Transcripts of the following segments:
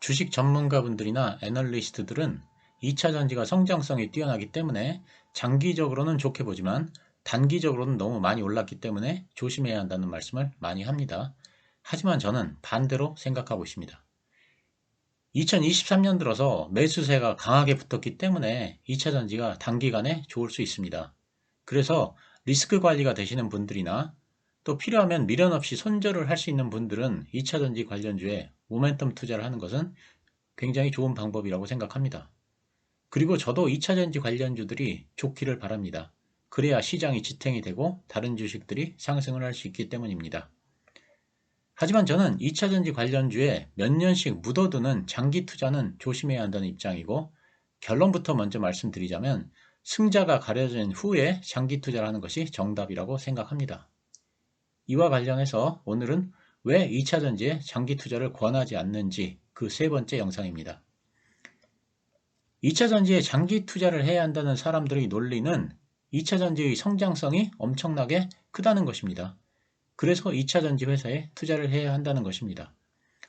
주식 전문가분들이나 애널리스트들은 2차 전지가 성장성이 뛰어나기 때문에 장기적으로는 좋게 보지만 단기적으로는 너무 많이 올랐기 때문에 조심해야 한다는 말씀을 많이 합니다. 하지만 저는 반대로 생각하고 있습니다. 2023년 들어서 매수세가 강하게 붙었기 때문에 2차 전지가 단기간에 좋을 수 있습니다. 그래서 리스크 관리가 되시는 분들이나 또 필요하면 미련 없이 손절을 할 수 있는 분들은 2차 전지 관련주에 모멘텀 투자를 하는 것은 굉장히 좋은 방법이라고 생각합니다. 그리고 저도 2차 전지 관련주들이 좋기를 바랍니다. 그래야 시장이 지탱이 되고 다른 주식들이 상승을 할 수 있기 때문입니다. 하지만 저는 2차 전지 관련주에 몇 년씩 묻어두는 장기 투자는 조심해야 한다는 입장이고, 결론부터 먼저 말씀드리자면 승자가 가려진 후에 장기 투자를 하는 것이 정답이라고 생각합니다. 이와 관련해서 오늘은 왜 2차 전지에 장기 투자를 권하지 않는지 그 세 번째 영상입니다. 2차 전지에 장기 투자를 해야 한다는 사람들의 논리는 2차 전지의 성장성이 엄청나게 크다는 것입니다. 그래서 2차 전지 회사에 투자를 해야 한다는 것입니다.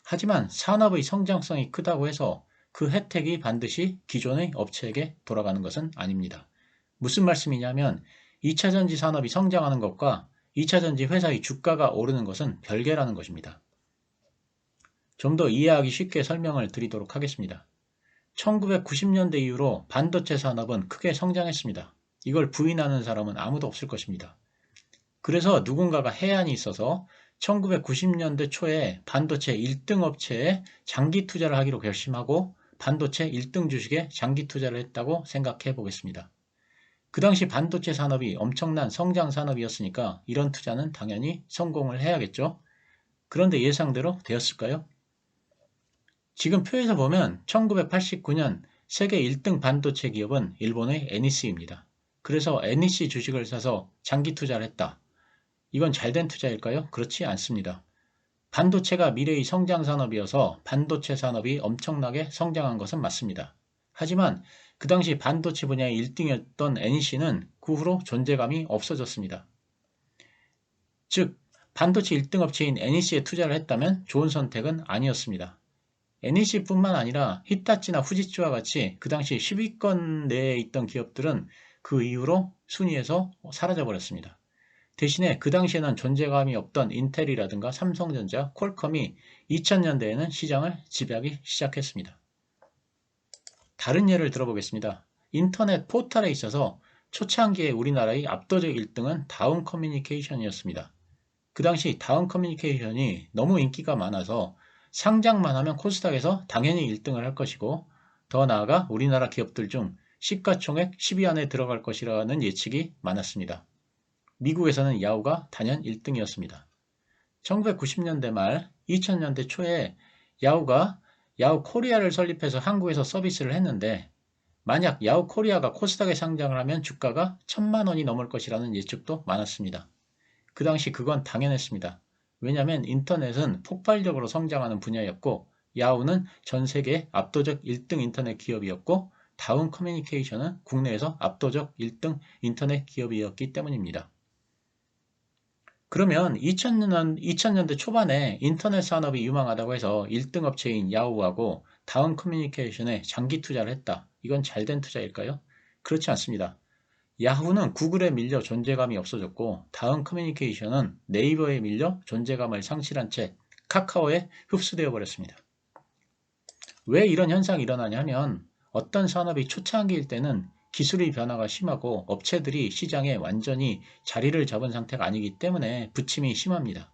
하지만 산업의 성장성이 크다고 해서 그 혜택이 반드시 기존의 업체에게 돌아가는 것은 아닙니다. 무슨 말씀이냐면 2차 전지 산업이 성장하는 것과 2차 전지 회사의 주가가 오르는 것은 별개라는 것입니다. 좀 더 이해하기 쉽게 설명을 드리도록 하겠습니다. 1990년대 이후로 반도체 산업은 크게 성장했습니다. 이걸 부인하는 사람은 아무도 없을 것입니다. 그래서 누군가가 해안이 있어서 1990년대 초에 반도체 1등 업체에 장기 투자를 하기로 결심하고 반도체 1등 주식에 장기 투자를 했다고 생각해 보겠습니다. 그 당시 반도체 산업이 엄청난 성장 산업이었으니까 이런 투자는 당연히 성공을 해야겠죠. 그런데 예상대로 되었을까요? 지금 표에서 보면 1989년 세계 1등 반도체 기업은 일본의 NEC입니다. 그래서 NEC 주식을 사서 장기 투자를 했다. 이건 잘된 투자일까요? 그렇지 않습니다. 반도체가 미래의 성장 산업이어서 반도체 산업이 엄청나게 성장한 것은 맞습니다. 하지만 그 당시 반도체 분야의 1등이었던 NEC는 그 후로 존재감이 없어졌습니다. 즉, 반도체 1등 업체인 NEC에 투자를 했다면 좋은 선택은 아니었습니다. NEC뿐만 아니라 히타치나 후지츠와 같이 그 당시 10위권 내에 있던 기업들은 그 이후로 순위에서 사라져버렸습니다. 대신에 그 당시에는 존재감이 없던 인텔이라든가 삼성전자, 퀄컴이 2000년대에는 시장을 지배하기 시작했습니다. 다른 예를 들어보겠습니다. 인터넷 포털에 있어서 초창기에 우리나라의 압도적 1등은 다운 커뮤니케이션이었습니다. 그 당시 다운 커뮤니케이션이 너무 인기가 많아서 상장만 하면 코스닥에서 당연히 1등을 할 것이고, 더 나아가 우리나라 기업들 중 시가총액 10위 안에 들어갈 것이라는 예측이 많았습니다. 미국에서는 야후가 단연 1등이었습니다. 1990년대 말 2000년대 초에 야후가 야후 코리아를 설립해서 한국에서 서비스를 했는데, 만약 야후 코리아가 코스닥에 상장을 하면 주가가 1000만 원이 넘을 것이라는 예측도 많았습니다. 그 당시 그건 당연했습니다. 왜냐하면 인터넷은 폭발적으로 성장하는 분야였고, 야후는 전 세계 압도적 1등 인터넷 기업이었고, 다운 커뮤니케이션은 국내에서 압도적 1등 인터넷 기업이었기 때문입니다. 그러면 2000년대 초반에 인터넷 산업이 유망하다고 해서 1등 업체인 야후하고 다운 커뮤니케이션에 장기 투자를 했다. 이건 잘된 투자일까요? 그렇지 않습니다. 야후는 구글에 밀려 존재감이 없어졌고, 다운 커뮤니케이션은 네이버에 밀려 존재감을 상실한 채 카카오에 흡수되어 버렸습니다. 왜 이런 현상이 일어나냐면, 어떤 산업이 초창기일 때는 기술의 변화가 심하고 업체들이 시장에 완전히 자리를 잡은 상태가 아니기 때문에 부침이 심합니다.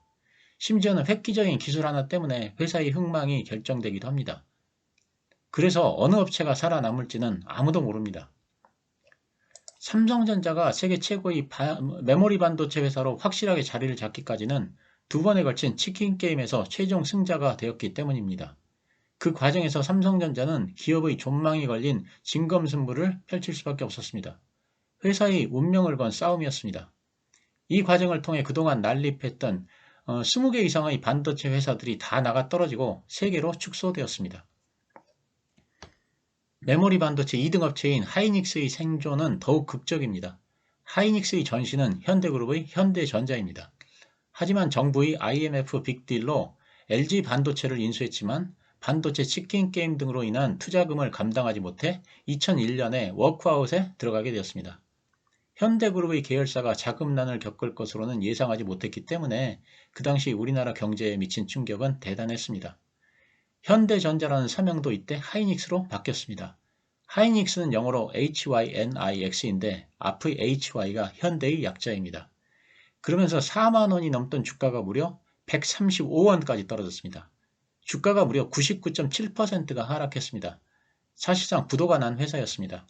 심지어는 획기적인 기술 하나 때문에 회사의 흥망이 결정되기도 합니다. 그래서 어느 업체가 살아남을지는 아무도 모릅니다. 삼성전자가 세계 최고의 메모리 반도체 회사로 확실하게 자리를 잡기까지는 두 번에 걸친 치킨 게임에서 최종 승자가 되었기 때문입니다. 그 과정에서 삼성전자는 기업의 존망이 걸린 진검승부를 펼칠 수밖에 없었습니다. 회사의 운명을 건 싸움이었습니다. 이 과정을 통해 그동안 난립했던 20개 이상의 반도체 회사들이 다 나가 떨어지고 세계로 축소되었습니다. 메모리 반도체 2등 업체인 하이닉스의 생존은 더욱 극적입니다. 하이닉스의 전신은 현대그룹의 현대전자입니다. 하지만 정부의 IMF 빅딜로 LG 반도체를 인수했지만 반도체 치킨 게임 등으로 인한 투자금을 감당하지 못해 2001년에 워크아웃에 들어가게 되었습니다. 현대그룹의 계열사가 자금난을 겪을 것으로는 예상하지 못했기 때문에 그 당시 우리나라 경제에 미친 충격은 대단했습니다. 현대전자라는 사명도 이때 하이닉스로 바뀌었습니다. 하이닉스는 영어로 HYNIX인데 앞의 HY가 현대의 약자입니다. 그러면서 4만 원이 넘던 주가가 무려 135원까지 떨어졌습니다. 주가가 무려 99.7%가 하락했습니다. 사실상 부도가 난 회사였습니다.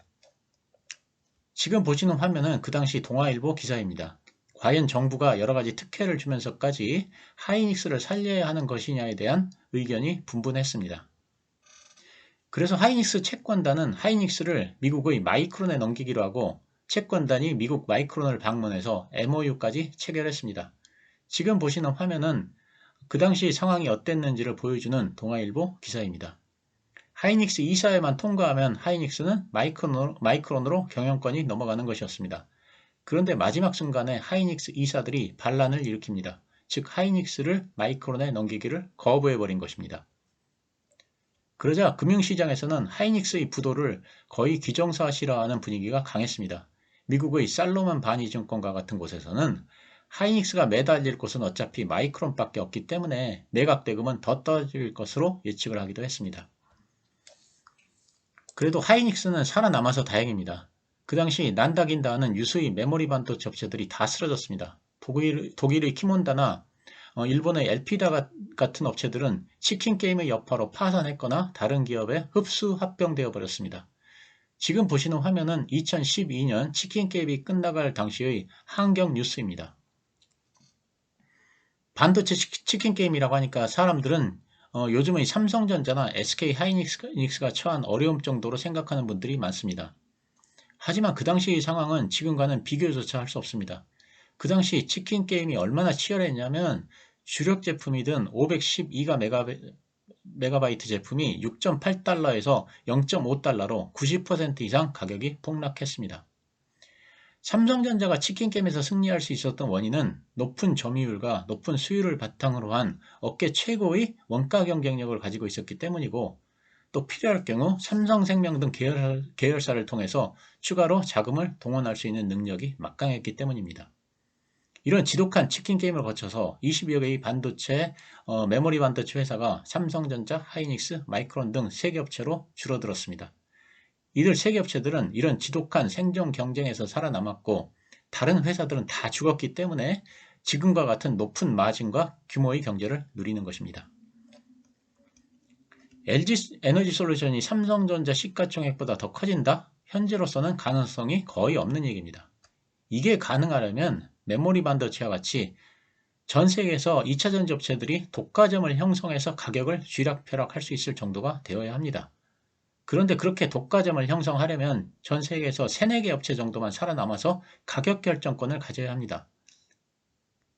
지금 보시는 화면은 그 당시 동아일보 기사입니다. 과연 정부가 여러가지 특혜를 주면서까지 하이닉스를 살려야 하는 것이냐에 대한 의견이 분분했습니다. 그래서 하이닉스 채권단은 하이닉스를 미국의 마이크론에 넘기기로 하고 채권단이 미국 마이크론을 방문해서 MOU까지 체결했습니다. 지금 보시는 화면은 그 당시 상황이 어땠는지를 보여주는 동아일보 기사입니다. 하이닉스 이사회만 통과하면 하이닉스는 마이크론으로 경영권이 넘어가는 것이었습니다. 그런데 마지막 순간에 하이닉스 이사들이 반란을 일으킵니다. 즉 하이닉스를 마이크론에 넘기기를 거부해버린 것입니다. 그러자 금융시장에서는 하이닉스의 부도를 거의 기정사실화하는 분위기가 강했습니다. 미국의 살로몬 바니증권과 같은 곳에서는 하이닉스가 매달릴 곳은 어차피 마이크론밖에 없기 때문에 매각 대금은 더 떨어질 것으로 예측을 하기도 했습니다. 그래도 하이닉스는 살아남아서 다행입니다. 그 당시 난다긴다 하는 유수의 메모리 반도체 업체들이 다 쓰러졌습니다. 독일의 키몬다나 일본의 엘피다 같은 업체들은 치킨 게임의 여파로 파산했거나 다른 기업에 흡수 합병되어 버렸습니다. 지금 보시는 화면은 2012년 치킨 게임이 끝나갈 당시의 한경 뉴스입니다. 반도체 치킨 게임이라고 하니까 사람들은 요즘의 삼성전자나 SK 하이닉스가 처한 어려움 정도로 생각하는 분들이 많습니다. 하지만 그 당시의 상황은 지금과는 비교조차 할 수 없습니다. 그 당시 치킨 게임이 얼마나 치열했냐면 주력 제품이든 512가 메가바이트 제품이 6.8달러에서 0.5달러로 90% 이상 가격이 폭락했습니다. 삼성전자가 치킨 게임에서 승리할 수 있었던 원인은 높은 점유율과 높은 수율을 바탕으로 한 업계 최고의 원가 경쟁력을 가지고 있었기 때문이고 또 필요할 경우 삼성생명 등 계열사를 통해서 추가로 자금을 동원할 수 있는 능력이 막강했기 때문입니다. 이런 지독한 치킨 게임을 거쳐서 20여 개의 반도체, 메모리 반도체 회사가 삼성전자, 하이닉스, 마이크론 등 3개 업체로 줄어들었습니다. 이들 3개 업체들은 이런 지독한 생존 경쟁에서 살아남았고 다른 회사들은 다 죽었기 때문에 지금과 같은 높은 마진과 규모의 경제를 누리는 것입니다. LG 에너지솔루션이 삼성전자 시가총액보다 더 커진다? 현재로서는 가능성이 거의 없는 얘기입니다. 이게 가능하려면 메모리 반도체와 같이 전 세계에서 2차전지 업체들이 독과점을 형성해서 가격을 쥐락펴락할 수 있을 정도가 되어야 합니다. 그런데 그렇게 독과점을 형성하려면 전 세계에서 3, 4개 업체 정도만 살아남아서 가격 결정권을 가져야 합니다.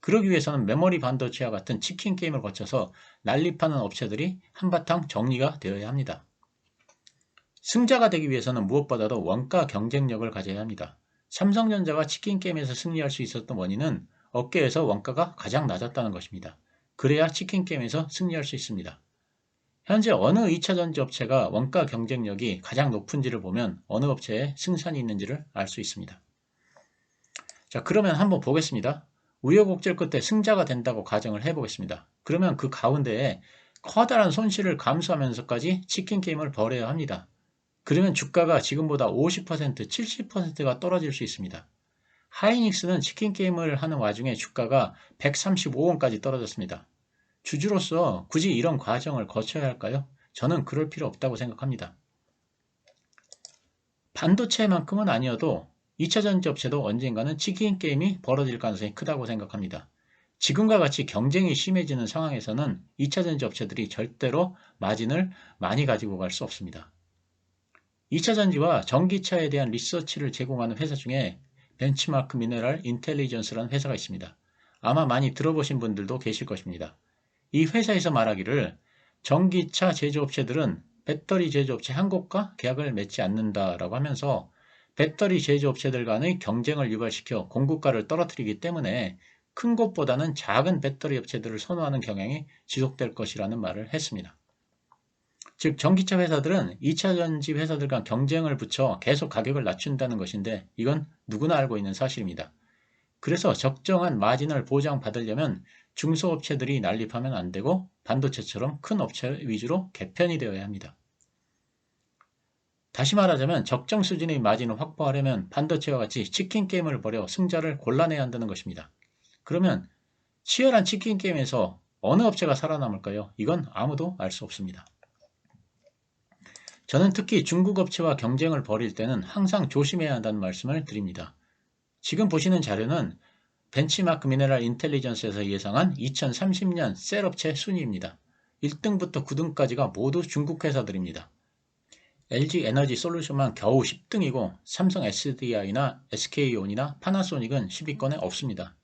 그러기 위해서는 메모리 반도체와 같은 치킨 게임을 거쳐서 난립하는 업체들이 한바탕 정리가 되어야 합니다. 승자가 되기 위해서는 무엇보다도 원가 경쟁력을 가져야 합니다. 삼성전자가 치킨 게임에서 승리할 수 있었던 원인은 업계에서 원가가 가장 낮았다는 것입니다. 그래야 치킨 게임에서 승리할 수 있습니다. 현재 어느 2차전지 업체가 원가 경쟁력이 가장 높은지를 보면 어느 업체에 승산이 있는지를 알 수 있습니다. 자, 그러면 한번 보겠습니다. 우여곡절 끝에 승자가 된다고 가정을 해보겠습니다. 그러면 그 가운데에 커다란 손실을 감수하면서까지 치킨 게임을 벌여야 합니다. 그러면 주가가 지금보다 50%, 70%가 떨어질 수 있습니다. 하이닉스는 치킨 게임을 하는 와중에 주가가 135원까지 떨어졌습니다. 주주로서 굳이 이런 과정을 거쳐야 할까요? 저는 그럴 필요 없다고 생각합니다. 반도체만큼은 아니어도 2차전지 업체도 언젠가는 치킨 게임이 벌어질 가능성이 크다고 생각합니다. 지금과 같이 경쟁이 심해지는 상황에서는 2차전지 업체들이 절대로 마진을 많이 가지고 갈 수 없습니다. 2차전지와 전기차에 대한 리서치를 제공하는 회사 중에 벤치마크 미네랄 인텔리전스라는 회사가 있습니다. 아마 많이 들어보신 분들도 계실 것입니다. 이 회사에서 말하기를 전기차 제조업체들은 배터리 제조업체 한 곳과 계약을 맺지 않는다라고 하면서 배터리 제조업체들 간의 경쟁을 유발시켜 공급가를 떨어뜨리기 때문에 큰 곳보다는 작은 배터리 업체들을 선호하는 경향이 지속될 것이라는 말을 했습니다. 즉 전기차 회사들은 2차전지 회사들과 경쟁을 붙여 계속 가격을 낮춘다는 것인데 이건 누구나 알고 있는 사실입니다. 그래서 적정한 마진을 보장받으려면 중소업체들이 난립하면 안 되고 반도체처럼 큰 업체 위주로 개편이 되어야 합니다. 다시 말하자면 적정 수준의 마진을 확보하려면 반도체와 같이 치킨 게임을 벌여 승자를 골라내야 한다는 것입니다. 그러면 치열한 치킨 게임에서 어느 업체가 살아남을까요? 이건 아무도 알 수 없습니다. 저는 특히 중국 업체와 경쟁을 벌일 때는 항상 조심해야 한다는 말씀을 드립니다. 지금 보시는 자료는 벤치마크 미네랄 인텔리전스에서 예상한 2030년 셀 업체 순위입니다. 1등부터 9등까지가 모두 중국 회사들입니다. LG 에너지 솔루션만 겨우 10등이고 삼성 SDI나 SK온이나 파나소닉은 10위권에 없습니다.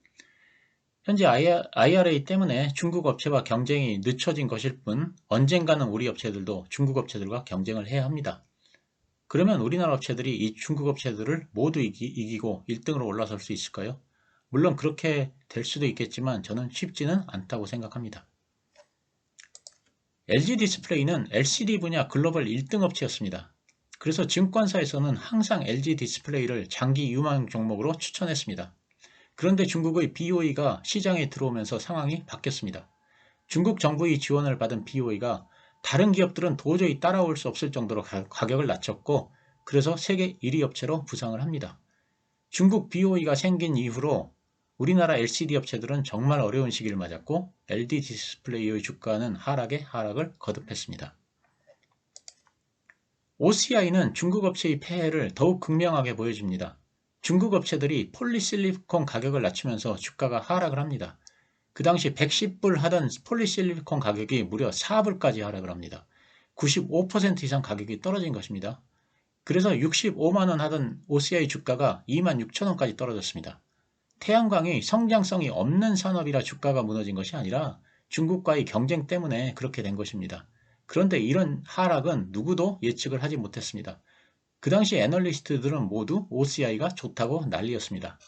현재 IRA 때문에 중국 업체와 경쟁이 늦춰진 것일 뿐 언젠가는 우리 업체들도 중국 업체들과 경쟁을 해야 합니다. 그러면 우리나라 업체들이 이 중국 업체들을 모두 이기고 1등으로 올라설 수 있을까요? 물론 그렇게 될 수도 있겠지만 저는 쉽지는 않다고 생각합니다. LG 디스플레이는 LCD 분야 글로벌 1등 업체였습니다. 그래서 증권사에서는 항상 LG 디스플레이를 장기 유망 종목으로 추천했습니다. 그런데 중국의 BOE가 시장에 들어오면서 상황이 바뀌었습니다. 중국 정부의 지원을 받은 BOE가 다른 기업들은 도저히 따라올 수 없을 정도로 가격을 낮췄고 그래서 세계 1위 업체로 부상을 합니다. 중국 BOE가 생긴 이후로 우리나라 LCD 업체들은 정말 어려운 시기를 맞았고 LG 디스플레이의 주가는 하락에 하락을 거듭했습니다. OCI는 중국 업체의 폐해를 더욱 극명하게 보여줍니다. 중국 업체들이 폴리실리콘 가격을 낮추면서 주가가 하락을 합니다. 그 당시 110불 하던 폴리실리콘 가격이 무려 4불까지 하락을 합니다. 95% 이상 가격이 떨어진 것입니다. 그래서 65만원 하던 OCI 주가가 26,000원까지 떨어졌습니다. 태양광이 성장성이 없는 산업이라 주가가 무너진 것이 아니라 중국과의 경쟁 때문에 그렇게 된 것입니다. 그런데 이런 하락은 누구도 예측을 하지 못했습니다. 그 당시 애널리스트들은 모두 OCI가 좋다고 난리였습니다.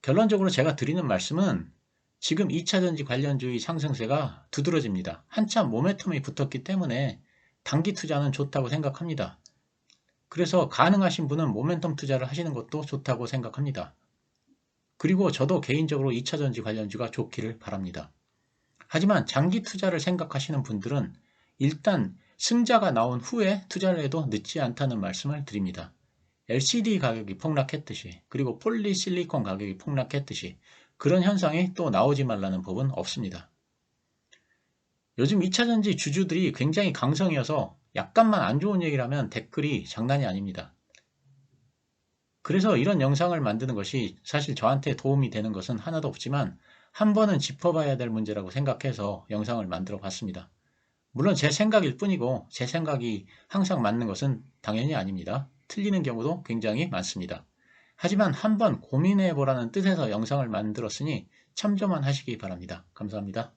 결론적으로 제가 드리는 말씀은 지금 2차전지 관련주의 상승세가 두드러집니다. 한참 모멘텀이 붙었기 때문에 단기 투자는 좋다고 생각합니다. 그래서 가능하신 분은 모멘텀 투자를 하시는 것도 좋다고 생각합니다. 그리고 저도 개인적으로 2차전지 관련주가 좋기를 바랍니다. 하지만 장기 투자를 생각하시는 분들은 일단 승자가 나온 후에 투자를 해도 늦지 않다는 말씀을 드립니다. LCD 가격이 폭락했듯이 그리고 폴리실리콘 가격이 폭락했듯이 그런 현상이 또 나오지 말라는 법은 없습니다. 요즘 2차전지 주주들이 굉장히 강성이어서 약간만 안 좋은 얘기를 하면 댓글이 장난이 아닙니다. 그래서 이런 영상을 만드는 것이 사실 저한테 도움이 되는 것은 하나도 없지만 한 번은 짚어봐야 될 문제라고 생각해서 영상을 만들어 봤습니다. 물론 제 생각일 뿐이고 제 생각이 항상 맞는 것은 당연히 아닙니다. 틀리는 경우도 굉장히 많습니다. 하지만 한번 고민해 보라는 뜻에서 영상을 만들었으니 참조만 하시기 바랍니다. 감사합니다.